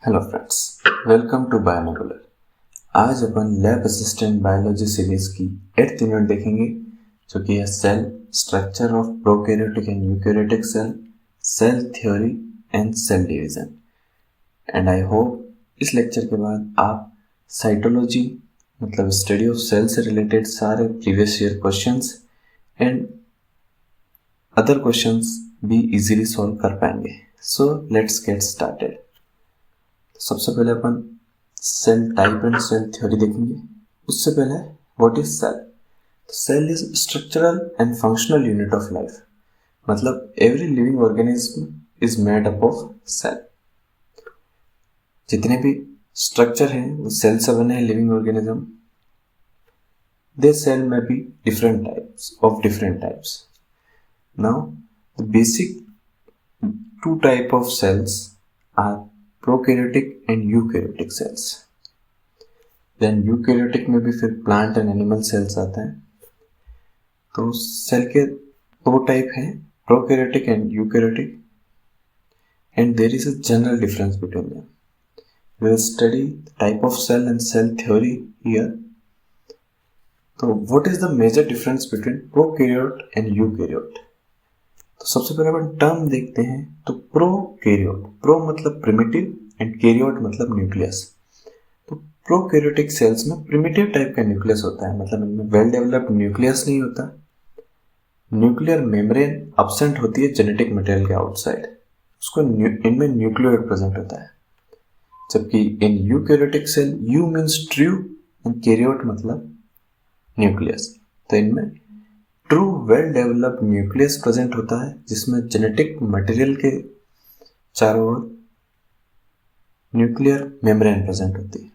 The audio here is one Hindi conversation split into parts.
हेलो फ्रेंड्स, वेलकम टू बायोनेबुलर। आज अपन लैब असिस्टेंट बायोलॉजी सीरीज की 8th यूनिट देखेंगे, जो कि है cell structure of prokaryotic and eukaryotic cell, cell theory and cell division. And I hope इस लेक्चर के बाद आप साइटोलॉजी मतलब स्टडी ऑफ सेल से रिलेटेड सारे previous year questions and other questions भी इजीली सॉल्व कर पाएंगे। So let's get started. सबसे पहले अपन cell type and cell theory देखेंगे। उससे पहले what is cell? Cell is structural and functional unit of life. मतलब every living organism is made up of cell. जितने भी स्ट्रक्चर हैं वो सेल से बने हैं living organism. They cell may be different types of different types. Now the basic two type of cells are prokaryotic and eukaryotic cells. Then eukaryotic में भी फिर plant and animal cells आते हैं। तो सेल के दो टाइप हैं, prokaryotic and eukaryotic, and there is a general difference between them. We will study the type of cell and cell theory here. तो what is the major difference between prokaryote and eukaryote? तो सबसे पहले अपन टर्म देखते हैं। तो प्रोकैरियोट, प्रो मतलब प्रिमिटिव एंड कैरियोट मतलब न्यूक्लियस। तो प्रोकैरियोटिक सेल्स में प्रिमिटिव टाइप का न्यूक्लियस होता है, मतलब इनमें वेल डेवलप्ड न्यूक्लियस नहीं होता। न्यूक्लियर मेम्ब्रेन अब्सेंट होती है जेनेटिक मटेरियल के आउटसाइड, उसको इनमें न्यूक्लियोइड प्रेजेंट होता है। जबकि in eukaryotic cell eu means true and karyote मतलब न्यूक्लियस। तो इनमें true well developed nucleus present होता है, जिसमें जेनेटिक मटेरियल के चारों ओर न्यूक्लियर मेम्ब्रेन प्रेजेंट होती है।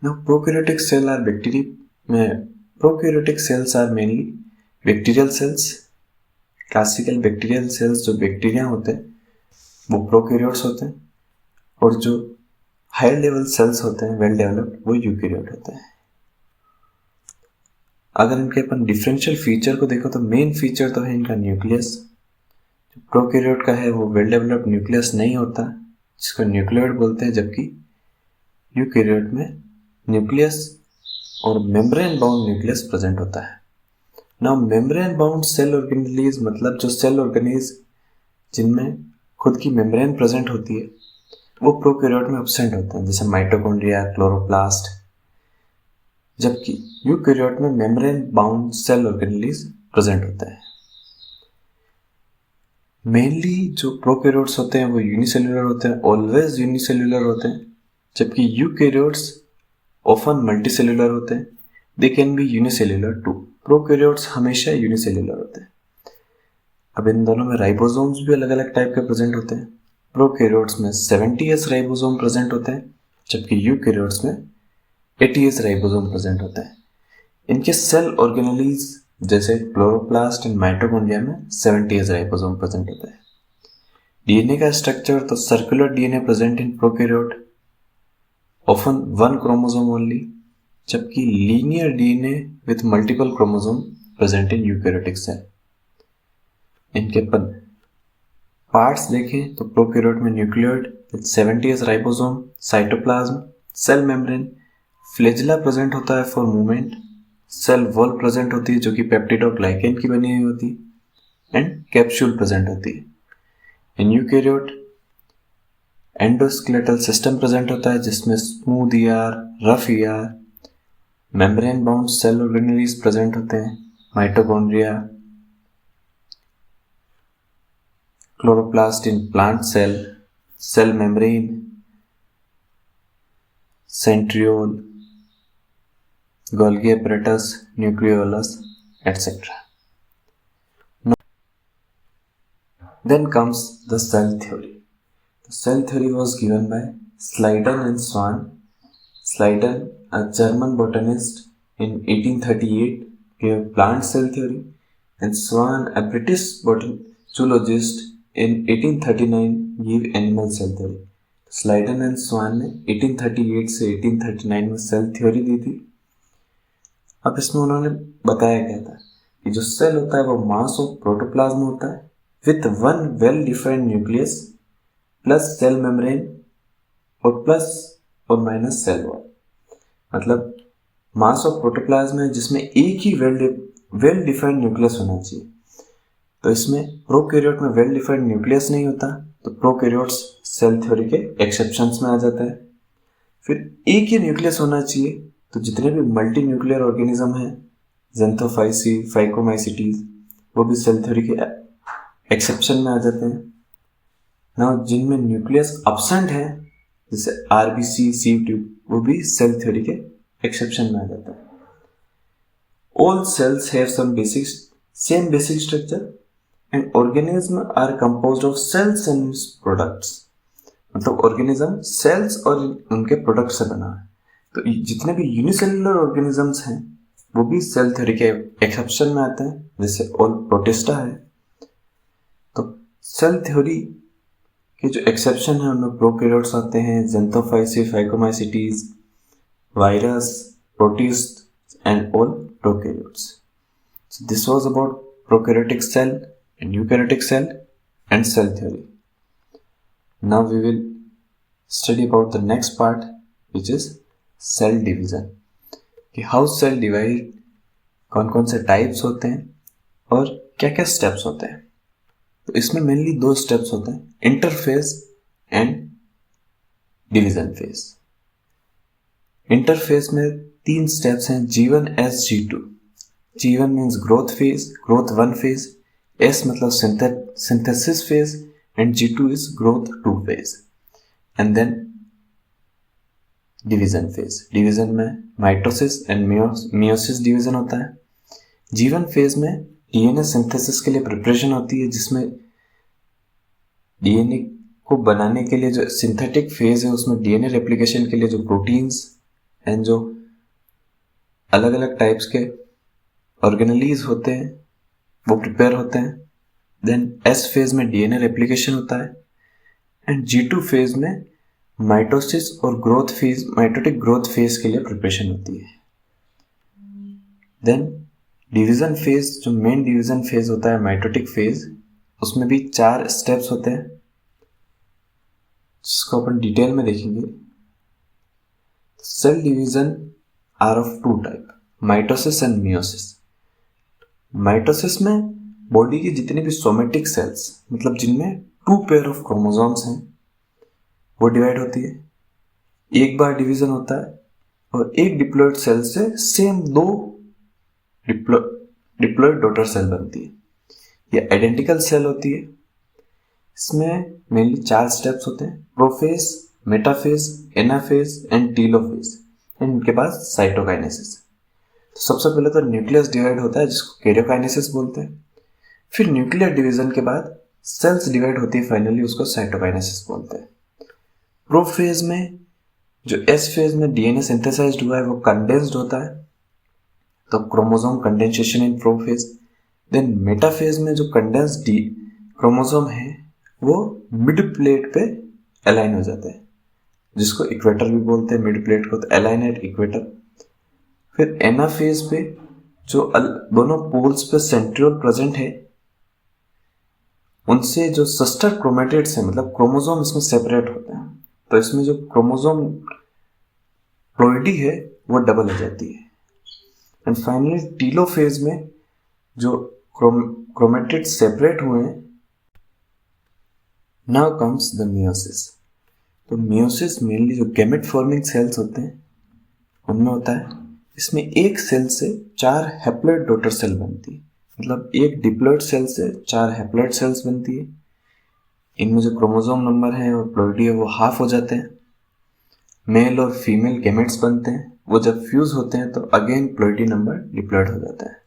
Now prokaryotic cell are bacteria में prokaryotic cells are mainly bacterial cells. Classical bacterial cells जो बैक्टीरिया होते हैं वो प्रोकैरियोट्स होते हैं, और जो हाई लेवल सेल्स होते हैं वेल डेवलप्ड वो यूकैरियोट होते हैं। अगर इनके अपन डिफरेंशियल फीचर को देखो तो मेन फीचर तो है इनका न्यूक्लियस। जो प्रोकैरियोट का है वो वेल डेवलप्ड न्यूक्लियस नहीं होता, जिसको न्यूक्लियोइड बोलते हैं, जबकि यूकैरियोट में न्यूक्लियस और मेम्ब्रेन बाउंड न्यूक्लियस प्रेजेंट होता है। Now membrane bound cell organelles मतलब जो सेल ऑर्गेनेज जिनमें खुद की मेम्ब्रेन प्रेजेंट होती है वो प्रोकैरियोट में एब्सेंट होते हैं, जैसे माइटोकॉन्ड्रिया, क्लोरोप्लास्ट। जबकि यूकैरियोट में membrane bound cell organelles present होता है। मेनली जो प्रोकैरियोट्स होते हैं वो यूनिसेल्युलर होते हैं, ऑलवेज यूनिसेल्युलर होते हैं, जबकि यूकैरियोट्स ऑफन मल्टीसेल्युलर होते हैं। They can be unicellular too. Prokaryotes हमेशा यूनिसेल्युलर होते हैं। अब इन दोनों में राइबोसोम्स भी अलग अलग टाइप के प्रेजेंट होते हैं। प्रोकैरियोट्स में 70s राइबोसोम प्रेजेंट होते हैं, जबकि यूकैरियोट्स में 80s राइबोसोम प्रेजेंट होता है। इनके सेल ऑर्गेनेलिज जैसे क्लोरोप्लास्ट एंड माइटोकॉन्ड्रिया में 70s राइबोसोम प्रेजेंट होता है। डीएनए का स्ट्रक्चर तो circular DNA present in prokaryote, often one chromosome only, जबकि linear DNA with multiple chromosome present in eukaryotic cell. इनके पार्ट्स देखें तो प्रोकैरियोट में nucleoid with 70s ribosome, cytoplasm, cell membrane, flagella present होता है for movement, cell wall present होती है जो कि पेप्टिड और ग्लाइकेन की बनी हुई होती है, एंड कैप्सूल प्रेजेंट होती है। In eukaryote endoskeletal system present होता है, जिसमें smooth ER, rough ER, membrane bound cell organelles present होते हैं, mitochondria, chloroplast in plant cell, cell membrane, centriole, Golgi apparatus, nucleolus, etc. Then comes the cell theory. The cell theory was given by Schleiden and Swan. Schleiden, a German botanist, in 1838 gave plant cell theory, and Swan, a British zoologist, in 1839 gave animal cell theory. Schleiden and Swan ने 1838 से 1839 में सेल थ्योरी दी थी। अब इसमें उन्होंने बताया क्या था कि जो सेल होता है वो मास ऑफ प्रोटोप्लाज्म होता है with one well defined nucleus plus cell membrane और प्लस और माइनस सेल वॉल, मतलब मास ऑफ प्रोटोप्लाज्म है जिसमें एक ही वेल डिफाइंड न्यूक्लियस होना चाहिए। तो इसमें प्रोकैरियोट में वेल डिफाइंड न्यूक्लियस नहीं होता, तो प्रोकैरियोट्स सेल थ्योरी के एक्सेप्शंस में आ जाता है। फिर एक ही न्यूक्लियस होना चाहिए, तो जितने भी मल्टी न्यूक्लियर ऑर्गेनिज्म हैं, ज़ेंथोफाइसी, फाइकोमाइसिटीज, वो भी सेल थ्योरी के एक्सेप्शन में आ जाते हैं। ना जिनमें न्यूक्लियस एब्सेंट है, जैसे आरबीसी, सी ट्यूब, वो भी सेल थ्योरी के एक्सेप्शन में आ जाता है। All cells have some same basic structure and organisms are composed of cells and its products। मतलब ऑर्गेनिज्म सेल्स और उनके प्रोडक्ट से बना है। तो जितने भी यूनिसेलुलर ऑर्गेनिजम्स हैं वो भी सेल थ्योरी के एक्सेप्शन में आते हैं, जैसे ऑल प्रोटिस्टा है। तो सेल थ्योरी के जो एक्सेप्शन है उनमें प्रोकैरियोट्स आते हैं, xanthophyceae, phycomycetes, virus, protist and all prokaryotes. So this was about prokaryotic cell and eukaryotic cell and cell theory. Now we will study about the next part, which is cell division. कि how cell divide, कौन कौन से टाइप्स होते हैं और क्या क्या स्टेप्स होते हैं। तो इसमें मेनली दो स्टेप्स होते हैं, interphase and division phase. Interphase में 3 स्टेप्स हैं, G1 S G2। G1 means growth phase, growth 1 phase, S मतलब synthesis phase and G2 is growth 2 phase। and then division phase, division में mitosis and meiosis division होता है। G1 phase में DNA synthesis के लिए प्रिपरेशन होती है, जिसमें DNA को बनाने के लिए जो सिंथेटिक फेज है उसमें DNA रेप्लिकेशन के लिए जो प्रोटीन्स एंड जो अलग अलग टाइप्स के ऑर्गेनेलीज होते हैं वो प्रिपेयर होते हैं। देन एस फेज में डीएनए रेप्लिकेशन होता है एंड G2 फेज में माइटोसिस और growth phase, mitotic growth phase के लिए प्रिपरेशन होती है। देन डिवीजन फेज, जो मेन डिवीजन फेज होता है माइटोटिक फेज, उसमें भी 4 स्टेप्स होते हैं जिसको अपन डिटेल में देखेंगे। Cell division are of 2 type, mitosis and meiosis. Mitosis में बॉडी की जितनी भी सोमेटिक सेल्स, मतलब जिनमें 2 पेयर ऑफ क्रोमोसोम्स हैं, वो डिवाइड होती है। एक बार डिवीजन होता है और एक डिप्लॉयड सेल से सेम 2 डिप्लॉयड डॉटर सेल बनती है। ये आइडेंटिकल सेल होती है। इसमें मेनली 4 स्टेप्स होते हैं, prophase, metaphase, anaphase and telophase. इनके पास साइटोकाइनेसिस। तो सबसे पहले तो न्यूक्लियस डिवाइड होता है जिसको कैरियोकाइनेसिस बोलते हैं। फिर न्यूक्लियर डिवीजन के बाद सेल्स डिवाइड होती है, फाइनली उसको साइटोकाइनेसिस बोलते हैं। प्रोफेज में जो एस फेज में डीएनए सिंथेसाइज्ड हुआ है वो कंडेंस्ड होता है, तो क्रोमोसोम कंडेंसेशन इन प्रोफेज। देन मेटाफेज में जो कंडेंस्ड क्रोमोसोम है वो मिड प्लेट पे अलाइन हो जाते हैं, जिसको इक्वेटर भी बोलते हैं, मिड प्लेट को, तो अलाइन एट इक्वेटर। फिर एनाफेज पे जो दोनों पोल्स पे सेंट्रियोल प्रेजेंट है, उनसे जो सिस्टर क्रोमेटिड्स हैं, मतलब क्रोमोसोम इसमें सेपरेट होते हैं, तो इसमें जो क्रोमोसोम प्लॉइडी है वो डबल हो जाती है। एंड फाइनली टीलोफेज में जो क्रोमेटिड सेपरेट हुए हैं, नाउ कम्स द मियोसिस। तो मियोसिस मेनली जो गैमेट फॉर्मिंग सेल्स होते हैं उनमें होता है। इसमें एक सेल से 4 हैप्लॉइड डॉटर सेल बनती है, मतलब एक डिप्लॉइड सेल से 4 हैप्लॉइड सेल्स बनती है। इनमें जो क्रोमोसोम नंबर है और प्लॉइडी है वो हाफ हो जाते हैं। मेल और फीमेल गैमेट्स बनते हैं, वो जब फ्यूज होते हैं तो अगेन प्लॉइडी नंबर डिप्लॉइड हो जाता है।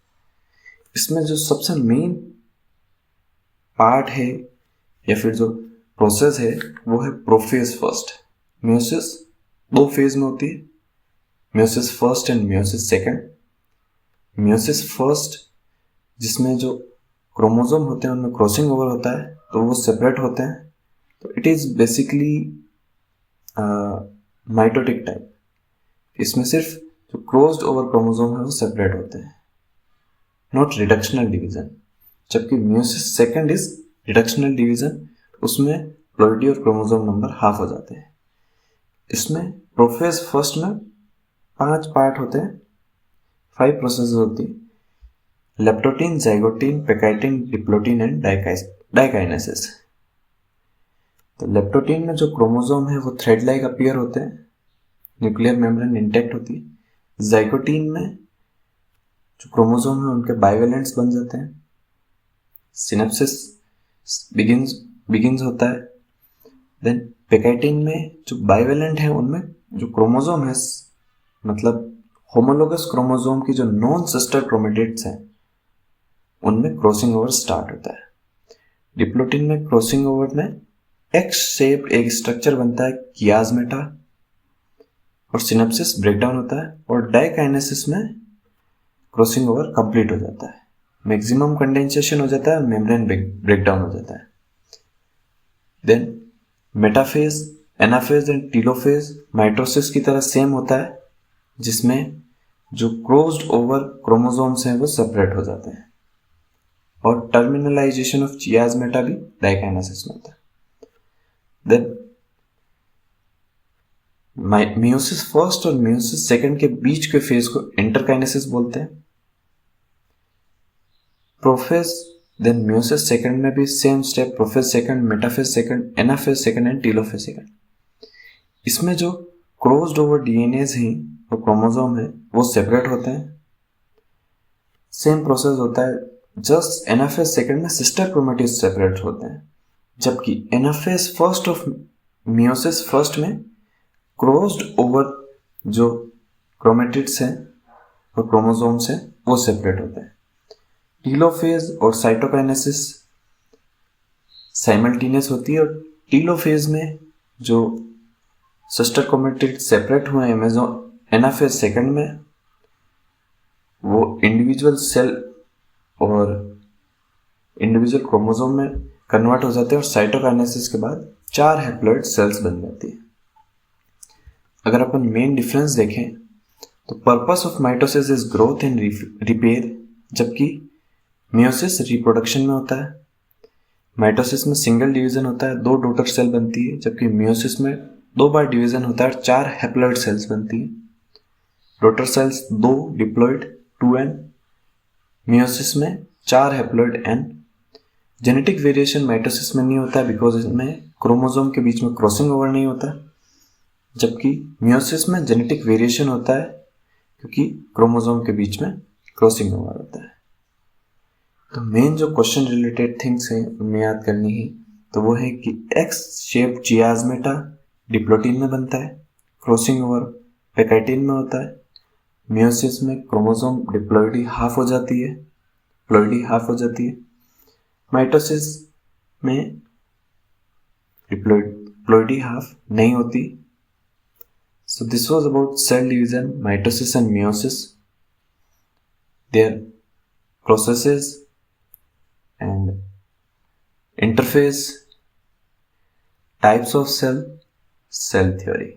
इसमें जो सबसे मेन पार्ट है या फिर जो प्रोसेस है वो है प्रोफेज फर्स्ट। मियोसिस 2 फेज में होती है, meiosis first and meiosis second. Meiosis first जिसमें जो क्रोमोसोम होते हैं उनमें क्रॉसिंग ओवर होता है, तो वो सेपरेट होते हैं, तो it is basically mitotic type. इसमें सिर्फ जो क्लोज्ड ओवर क्रोमोसोम है वो सेपरेट होते हैं, नॉट रिडक्शनल डिवीजन। जबकि meiosis second is reductional division, उसमें प्लॉइडी और क्रोमोसोम नंबर हाफ हो जाते हैं। इसमें प्रोफेज फर्स्ट में 5 पार्ट होते हैं, 5 प्रोसेस होती है, leptotene, zygotene, pachytene, diplotene and diakinesis. तो लेप्टोटीन में जो क्रोमोसोम है वो थ्रेड लाइक अपीयर होते हैं, न्यूक्लियर मेम्ब्रेन इंटैक्ट होती है। जाइगोटीन में जो क्रोमोसोम है उनके बाइवेलेंट्स बन जाते हैं, सिनेप्सिस बिगिंस होता है। देन पेकाइटिन में जो बाइवेलेंट है उनमें जो क्रोमोसोम है, मतलब होमोलोगस क्रोमोसोम की जो नॉन सिस्टर क्रोमेटिड्स हैं उनमें क्रॉसिंग ओवर स्टार्ट होता है। डिप्लोटीन में क्रॉसिंग ओवर में एक्स शेप्ड एक स्ट्रक्चर बनता है, कियाज्मेटा, और सिनेप्सिस ब्रेकडाउन होता है। और डाइकाइनेसिस में क्रॉसिंग ओवर कंप्लीट हो जाता है, मैक्सिमम कंडेंसेशन हो जाता है, मेम्ब्रेन ब्रेकडाउन हो जाता है। Then metaphase, anaphase and telophase mitosis की तरह सेम होता है, जिसमें जो क्लोज्ड ओवर क्रोमोसोम्स हैं वो सेपरेट हो जाते हैं। और टर्मिनलाइजेशन ऑफ चियाज्मेटा भी डाइकाइनेसिस में होता है। देन मियोसिस फर्स्ट और मियोसिस सेकंड के बीच के फेज को इंटरकाइनेसिस बोलते हैं। प्रोफेज, देन मियोसिस सेकंड में भी same step, prophase second, metaphase second, anaphase second and telophase second. इसमें जो क्लोज्ड ओवर डीएनएज हैं और क्रोमोसोम है वो सेपरेट होते हैं। सेम प्रोसेस होता है, जस्ट एनाफेज सेकंड में सिस्टर क्रोमेटिड्स सेपरेट होते हैं, जबकि anaphase first of meiosis first में क्लोज्ड ओवर जो क्रोमेटिड्स हैं और क्रोमोसोम्स हैं वो सेपरेट होते हैं। टीलोफेज और साइटोकाइनेसिस साइमल्टेनियस होती है, और टीलोफेज में जो सिस्टर क्रोमेटिड सेपरेट हुए हैं एनाफेज सेकंड में वो इंडिविजुअल सेल और इंडिविजुअल क्रोमोसोम में कन्वर्ट हो जाते हैं, और साइटोकाइनेसिस के बाद 4 हैप्लॉइड सेल्स बन जाती है। अगर अपन मेन डिफरेंस देखें तो purpose of mitosis is growth and repair, जबकि मियोसिस रिप्रोडक्शन में होता है। माइटोसिस में सिंगल डिवीजन होता है, 2 डॉटर सेल बनती है, जबकि मियोसिस में 2 बार डिवीजन होता है और 4 हैप्लॉइड सेल्स बनती है। Daughter cells 2 diploid 2n, meiosis में 4 haploid n। Genetic variation mitosis में नहीं होता है बिकॉज इसमें क्रोमोसोम के बीच में क्रॉसिंग ओवर नहीं होता, जबकि मियोसिस में जेनेटिक वेरिएशन होता है क्योंकि क्रोमोसोम के बीच में क्रॉसिंग ओवर होता है। तो मेन जो क्वेश्चन रिलेटेड थिंग्स हैं उनमें याद करनी है तो वो है कि एक्स शेप चियाज्मेटा डिप्लोटीन में बनता है, क्रॉसिंग ओवर पेकाइटिन में होता है, मियोसिस में क्रोमोसोम डिप्लॉइडी हाफ हो जाती है, प्लॉइडी हाफ हो जाती है, माइटोसिस में डिप्लॉइडी हाफ नहीं होती। So this was about cell division, mitosis and meiosis, their processes and interface, types of cell theory.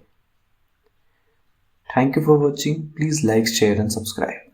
Thank you for watching. Please like, share and subscribe.